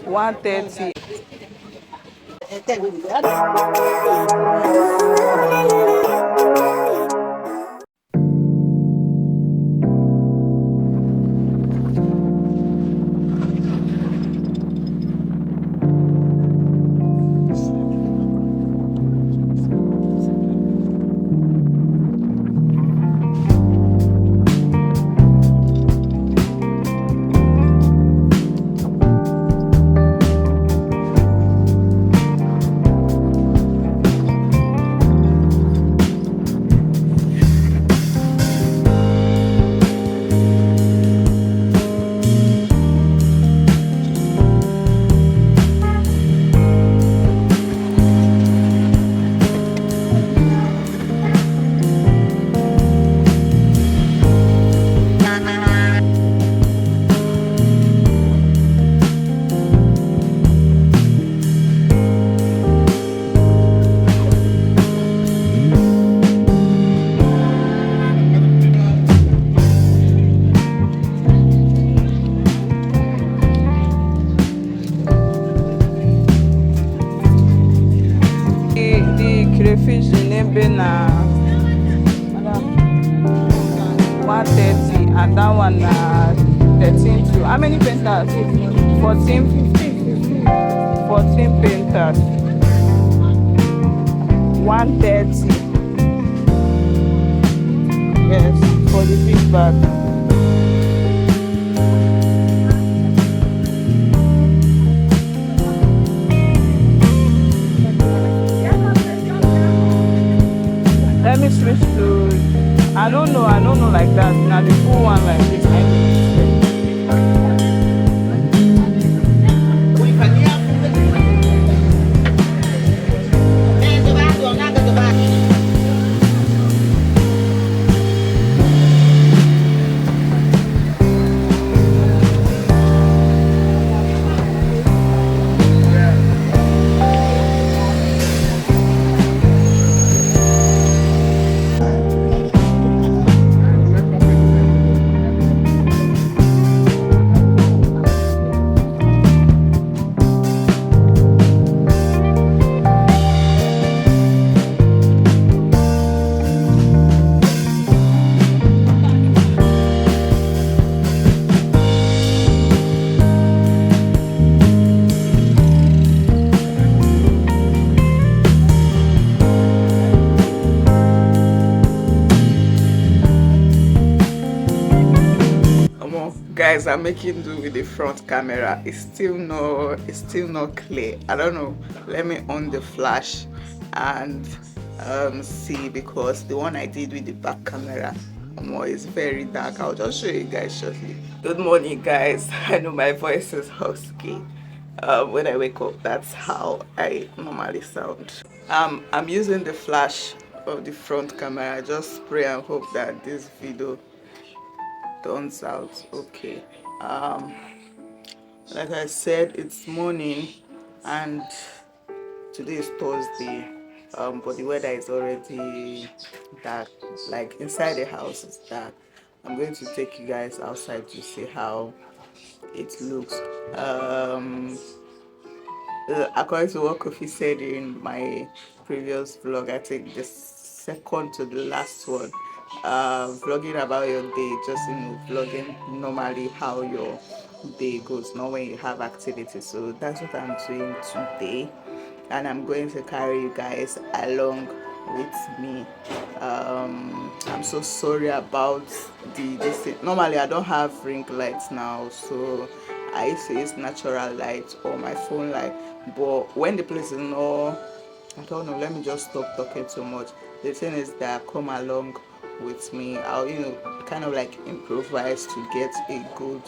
130. The crayfish name been 130 and that one 13 too. How many painters? 14 14 painters. 130. Yes, for the big bag. Let me switch to I don't know like that. Now the full one like this. Guys, I'm making do with the front camera. It's still not clear. I don't know. Let me on the flash and see, because the one I did with the back camera is very dark. I'll just show you guys shortly. Good morning, guys. I know my voice is husky. When I wake up, that's how I normally sound. I'm using the flash of the front camera. I just pray and hope that this video turns out okay. Like I said, it's morning and today is Thursday, but the weather is already dark. Like inside the house is dark. I'm going to take you guys outside to see how it looks. According to what Kofi said in my previous vlog, I think the second to the last one, vlogging about your day, just vlogging normally how your day goes, not when you have activities. So that's what I'm doing today, and I'm going to carry you guys along with me. I'm so sorry about this. Normally I don't have ring lights now, so I used to use natural light or my phone light, but when the place is not, I don't know, let me just stop talking too much. The thing is that come along with me. I'll kind of like improvise to get a good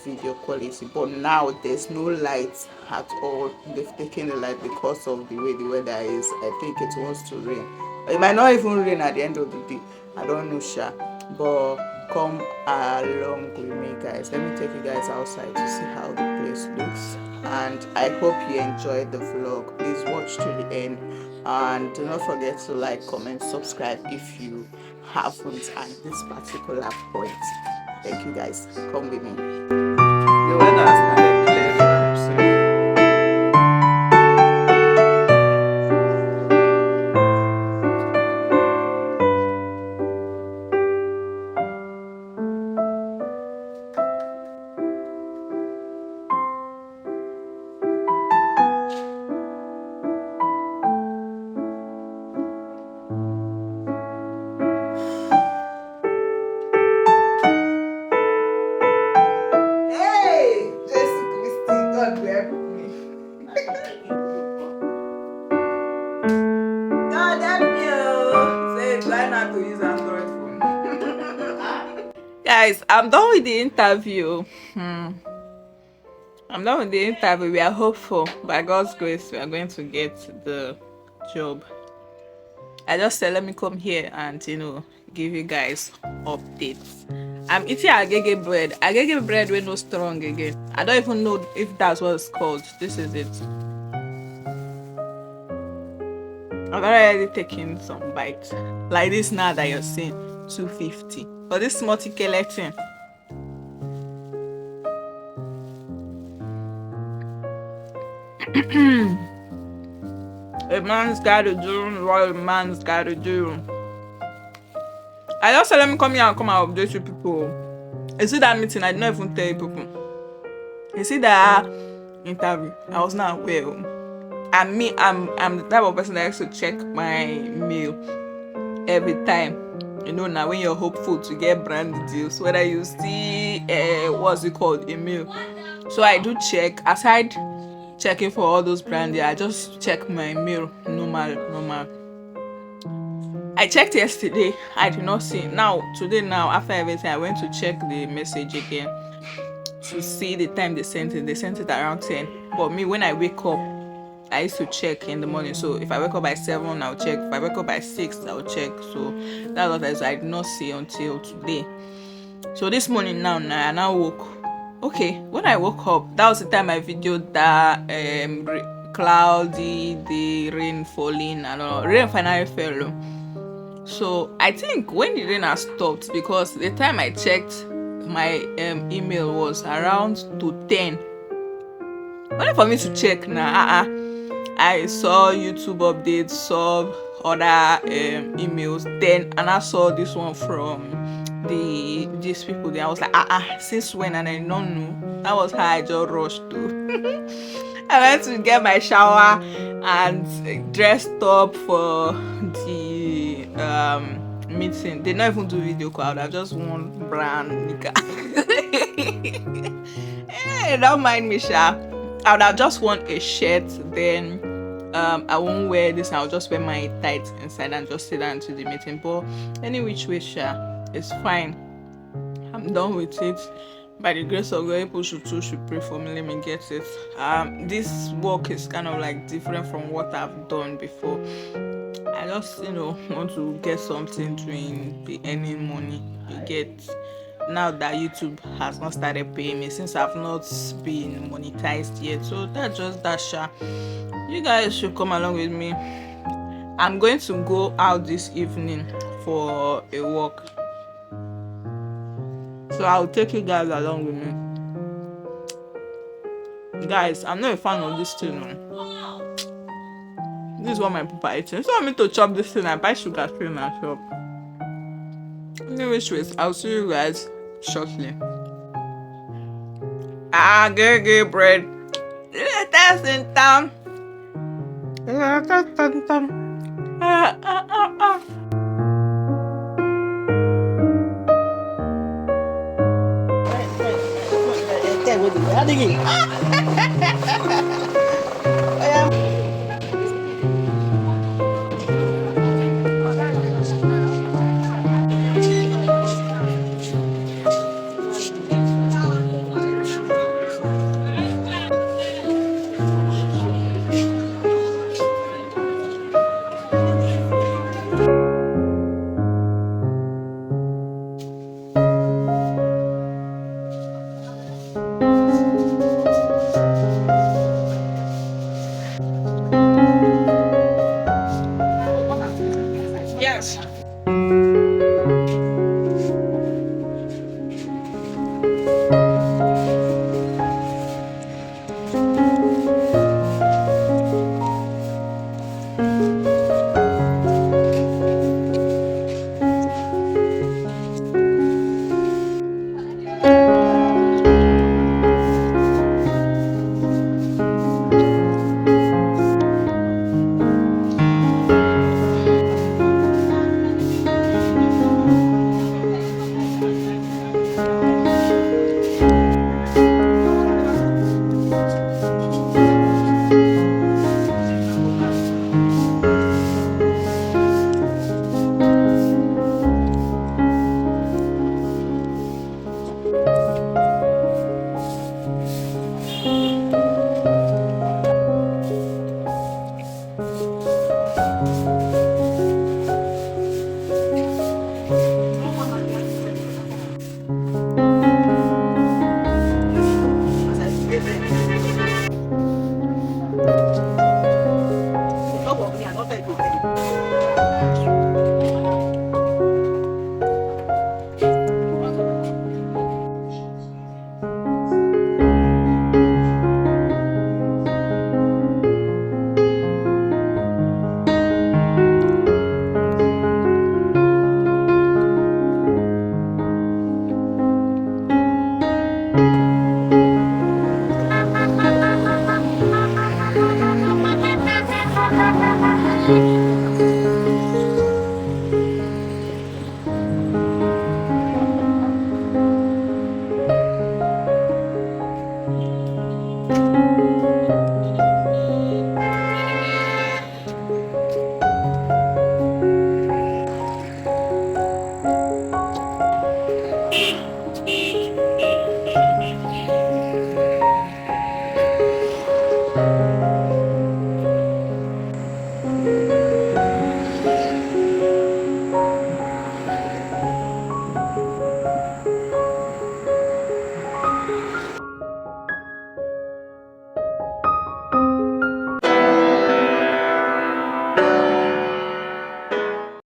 video quality. But now there's no light at all. They've taken the light because of the way the weather is. I think it wants to rain. It might not even rain at the end of the day. I don't know, sha. But come along with me, guys. Let me take you guys outside to see how the place looks. And I hope you enjoyed the vlog. Please watch to the end, and do not forget to like, comment, subscribe if you haven't at this particular point. Thank you, guys. Come with me. The weather has started clearing, Guys, I'm done with the interview. I'm done with the interview. We are hopeful. By God's grace, we are going to get the job. I just said, let me come here and, give you guys updates. I'm eating agege bread. Agege bread with no strong again. I don't even know if that's what it's called. This is it. I've already taken some bites. Like this now that you're seeing, 250. For this multi-skeleton. A man's gotta do what a man's gotta do. I just said let me come here and come and update you people. You see that meeting, I didn't even tell you people. You see that interview, I was not aware. And me, I'm the type of person that likes to check my mail every time. Now when you're hopeful to get brand deals, whether you see what's it called, a mail. So I do check. Aside checking for all those brand deals, I just check my mail normal. I checked yesterday, I did not see. Today after everything, I went to check the message again to see the time they sent it. They sent it around 10. But me, when I wake up, I used to check in the morning. So if I wake up by 7, I'll check. If I wake up by 6, I'll check. So that's what I did not see until today. So this morning I now woke. Okay, when I woke up, that was the time I videoed that cloudy, the rain falling and all. Rain finally fell. So I think when the rain has stopped, because the time I checked my email was around to 10. Only for me to check now. I saw YouTube updates, saw other emails, then and I saw this one from these people there. I was like, since when? And I don't know. That was how I just rushed to. I went to get my shower and dressed up for the meeting. They don't even do video call. I just want brand nigga. Hey, don't mind me, Sha. I would have just worn a shirt, then I won't wear this. I'll just wear my tights inside and just sit down to the meeting. But any which way, Sha, it's fine. I'm done with it. By the grace of God, people should pray for me. Let me get it. This work is kind of like different from what I've done before. I just want to get something doing, be earning money. You get. Now that YouTube has not started paying me, since I've not been monetized yet, so that's just that. You guys should come along with me. I'm going to go out this evening for a walk, so I'll take you guys along with me. Guys, I'm not a fan of this thing. This is what my papa eating. So I need to chop this thing. I buy sugar free in my shop. Anyways, I'll see you guys shortly. Get bread. That's in town.